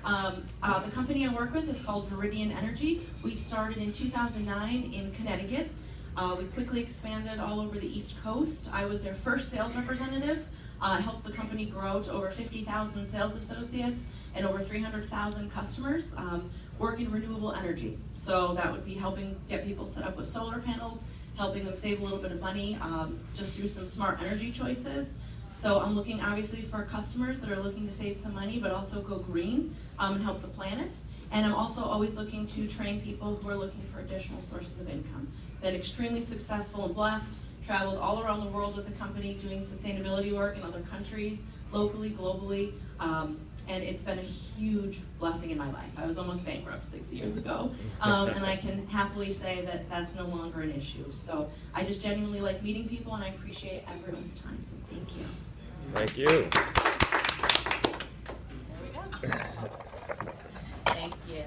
The company I work with is called Viridian Energy. We started in 2009 in Connecticut. We quickly expanded all over the East Coast. I was their first sales representative, helped the company grow to over 50,000 sales associates and over 300,000 customers, work in renewable energy. So that would be helping get people set up with solar panels, helping them save a little bit of money just through some smart energy choices. So I'm looking obviously for customers that are looking to save some money but also go green and help the planet. And I'm also always looking to train people who are looking for additional sources of income. Been extremely successful and blessed, traveled all around the world with the company doing sustainability work in other countries, locally, globally, and it's been a huge blessing in my life. I was almost bankrupt 6 years ago, and I can happily say that that's no longer an issue. So I just genuinely like meeting people, and I appreciate everyone's time, so thank you. Thank you. There we go. Thank you.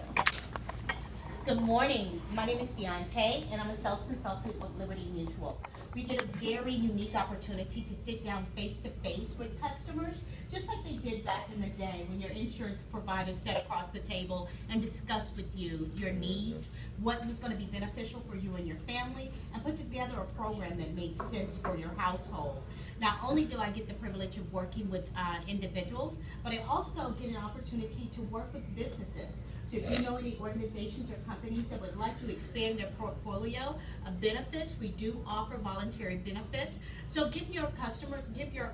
Good morning. My name is Deontay, and I'm a sales consultant with Liberty Mutual. We get a very unique opportunity to sit down face-to-face with customers, just like they did back in the day when your insurance provider sat across the table and discussed with you your needs, what was going to be beneficial for you and your family, and put together a program that made sense for your household. Not only do I get the privilege of working with individuals, but I also get an opportunity to work with businesses. So if you know any organizations or companies that would like to expand their portfolio of benefits, we do offer voluntary benefits. So give your customers, give your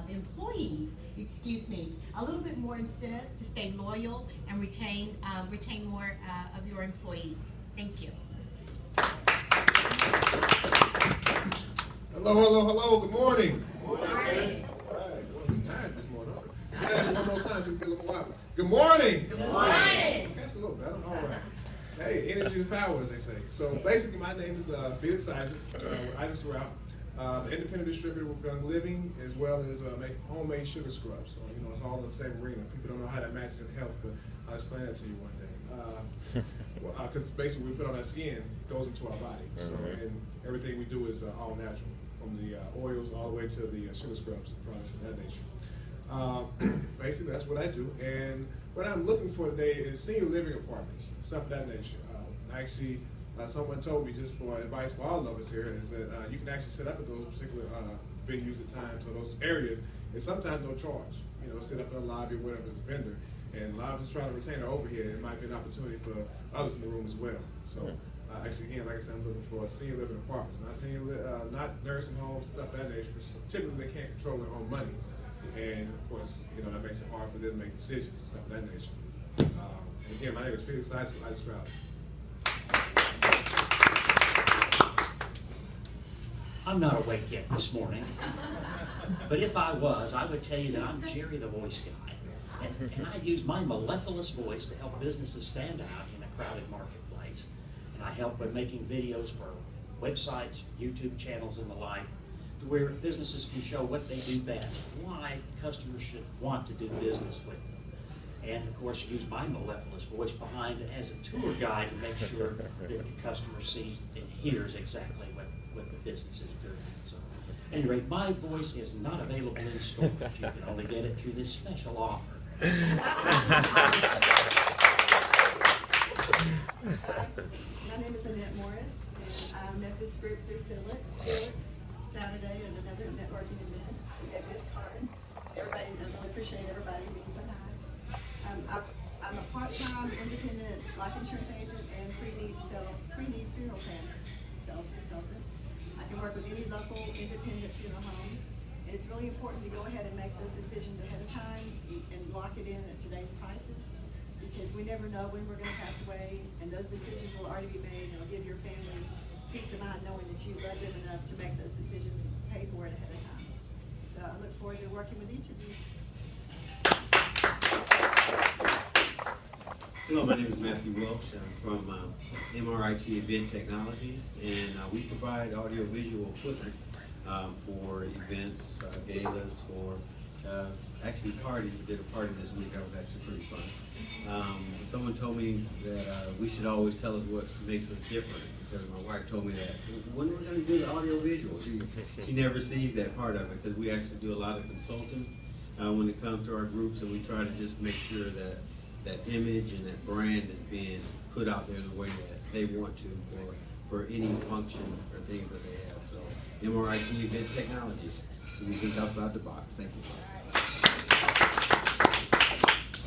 employees, a little bit more incentive to stay loyal and retain more of your employees. Thank you. Hello, hello, hello. Good morning. Good morning. All right, well, we tired this morning. One more time so we get a little wild. Good morning. Good morning. That's a little better. All right. Hey, energy is power, as they say. So basically, my name is Felix Isaac. I just route independent distributor with Young Living, as well as make homemade sugar scrubs. So it's all in the same arena. People don't know how that matches in health, but I'll explain that to you one day. Because basically, we put on our skin, it goes into our body. So and everything we do is all natural, from the oils all the way to the sugar scrubs and products of that nature. Basically, that's what I do. And what I'm looking for today is senior living apartments, stuff of that nature. Actually, someone told me, just for advice for all of us here, is that you can actually set up at those particular venues at times, or those areas, and sometimes no charge. Sit up in the lobby or whatever as a vendor. And a lot of us trying to retain our overhead. It might be an opportunity for others in the room as well. So, actually, again, like I said, I'm looking for senior living apartments, not nursing homes, stuff of that nature. Typically, they can't control their own monies. And of course, that makes it hard for them to make decisions and stuff of that nature. And again, my name is Felix Isaac. I just route. I'm not awake yet this morning, but if I was, I would tell you that I'm Jerry the Voice Guy, and I use my mellifluous voice to help businesses stand out in a crowded marketplace. And I help with making videos for websites, YouTube channels, and the like, to where businesses can show what they do best, why customers should want to do business with them. And of course, use my mellifluous voice behind it as a tour guide to make sure that the customer sees and hears exactly what the business is doing. So, at any rate, my voice is not available in stores. You can only get it through this special offer. My name is Annette Morris, and I met this group through Felix Saturday at another networking event. We got this card. Everybody, I really appreciate everybody being so nice. I'm a part-time independent life insurance agent and pre-need funeral plans sales consultant. I can work with any local independent funeral home, and it's really important to go ahead and make those decisions ahead of time and lock it in at today's prices, because we never know when we're going to pass away, and those decisions will already be made, and it'll give your family peace of mind knowing that you love them enough to make those decisions and pay for it ahead of time. So I look forward to working with each of you. Hello, my name is Matthew Welsh. I'm from MRIT Event Technologies, and we provide audio-visual equipment for events, galas, for actually parties. We did a party this week. That was actually pretty fun. Someone told me that we should always tell us what makes us different, because my wife told me that when we're going to do the audio-visual, she never sees that part of it, because we actually do a lot of consulting when it comes to our groups, and we try to just make sure that that image and that brand is being put out there the way that they want to for any function or things that they have. So MRIT Event Technologies, we think outside the box. Thank you.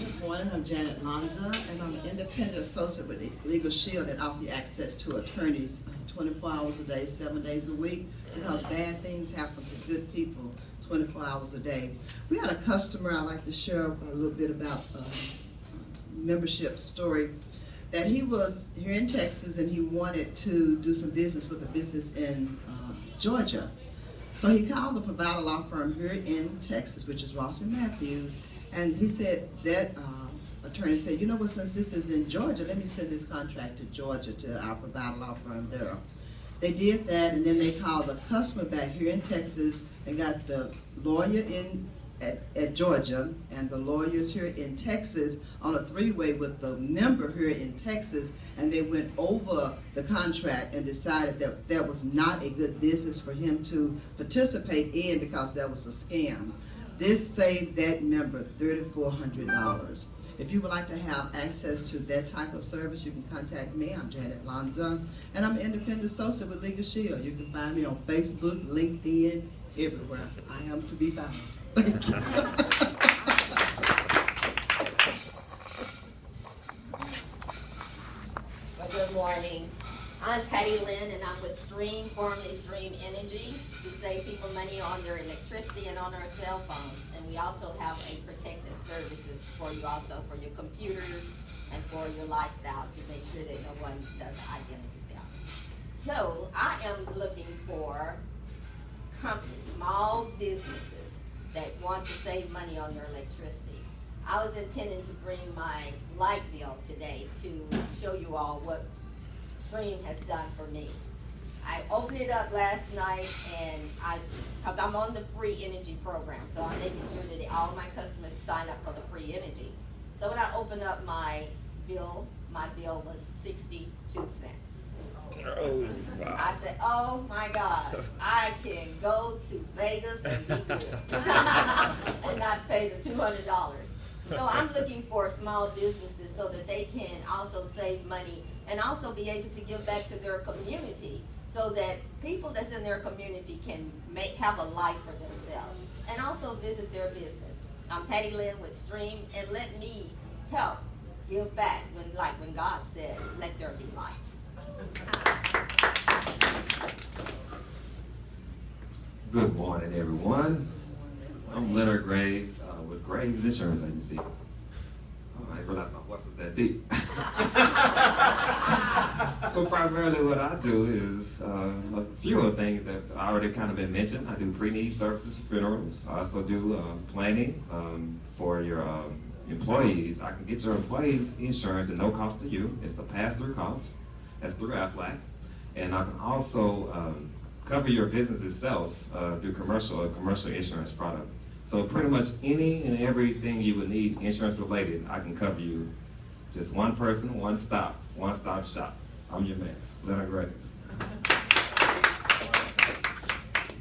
Good morning, I'm Janet Lanza, and I'm an independent associate with Legal Shield that offers access to attorneys 24 hours a day, 7 days a week, because bad things happen to good people 24 hours a day. We had a customer, I'd like to share a little bit about membership story, that he was here in Texas and he wanted to do some business with a business in Georgia. So he called the provider law firm here in Texas, which is Ross and Matthews, and he said that attorney said, you know what, since this is in Georgia, let me send this contract to Georgia to our provider law firm there. They did that, and then they called the customer back here in Texas and got the lawyer at Georgia and the lawyers here in Texas on a three-way with the member here in Texas, and they went over the contract and decided that that was not a good business for him to participate in because that was a scam. This saved that member $3,400. If you would like to have access to that type of service, you can contact me. I'm Janet Lanza, and I'm an independent associate with Legal Shield. You can find me on Facebook, LinkedIn, everywhere. I am to be found. Thank you. Well, good morning. I'm Patty Lynn, and I'm with Stream, formerly Stream Energy. We save people money on their electricity and on their cell phones. And we also have a protective services for you also for your computers and for your lifestyle to make sure that no one does identity theft. So I am looking for companies, small businesses that want to save money on their electricity. I was intending to bring my light bill today to show you all what Stream has done for me. I opened it up last night, and because I'm on the free energy program, so I'm making sure that all of my customers sign up for the free energy. So when I opened up my bill was 62 cents. Oh, wow. I said, oh my God, I can go to Vegas and be good and not pay the $200. So I'm looking for small businesses so that they can also save money and also be able to give back to their community so that people that's in their community can have a life for themselves and also visit their business. I'm Patty Lynn with Stream, and let me help give back when God said, let there be light. Good morning, everyone. I'm Leonard Graves with Graves Insurance Agency. Oh, I didn't realize my voice was that deep. But primarily what I do is a few of the things that I already kind of been mentioned. I do pre-need services for funerals. I also do planning for your employees. I can get your employees insurance at no cost to you. It's a pass-through cost. That's through Aflac. And I can also cover your business itself through commercial insurance product. So pretty much any and everything you would need insurance related, I can cover you. Just one person, one-stop shop. I'm your man, Leonard Graves.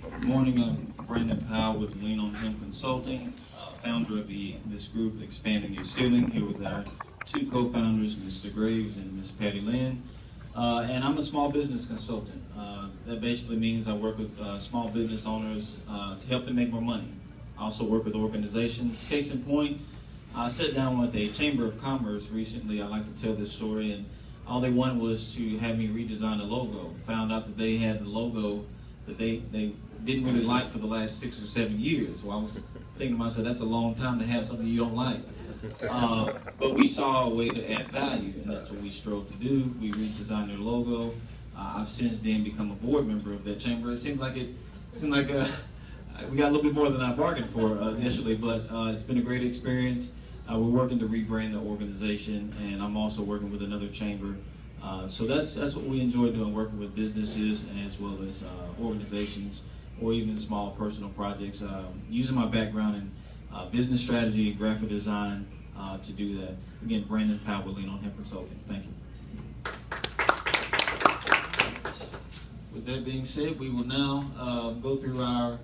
Good morning, I'm Brandon Powell with Lean on Him Consulting, founder of this group, Expanding Your Ceiling, here with our two co-founders, Mr. Graves and Ms. Patty Lynn. And I'm a small business consultant. That basically means I work with small business owners to help them make more money. I also work with organizations. Case in point, I sat down with a Chamber of Commerce recently. I like to tell this story, and all they wanted was to have me redesign the logo. Found out that they had the logo that they didn't really like for the last 6 or 7 years. So I was thinking to myself, that's a long time to have something you don't like. But we saw a way to add value, and that's what we strove to do. We redesigned their logo. I've since then become a board member of that chamber. It seemed like we got a little bit more than I bargained for initially, but it's been a great experience. We're working to rebrand the organization, and I'm also working with another chamber. So that's what we enjoy doing, working with businesses as well as organizations or even small personal projects. Using my background in business strategy, graphic design to do that. Again, Brandon Powell, Lean on Him Consulting. Thank you. With that being said, we will now go through our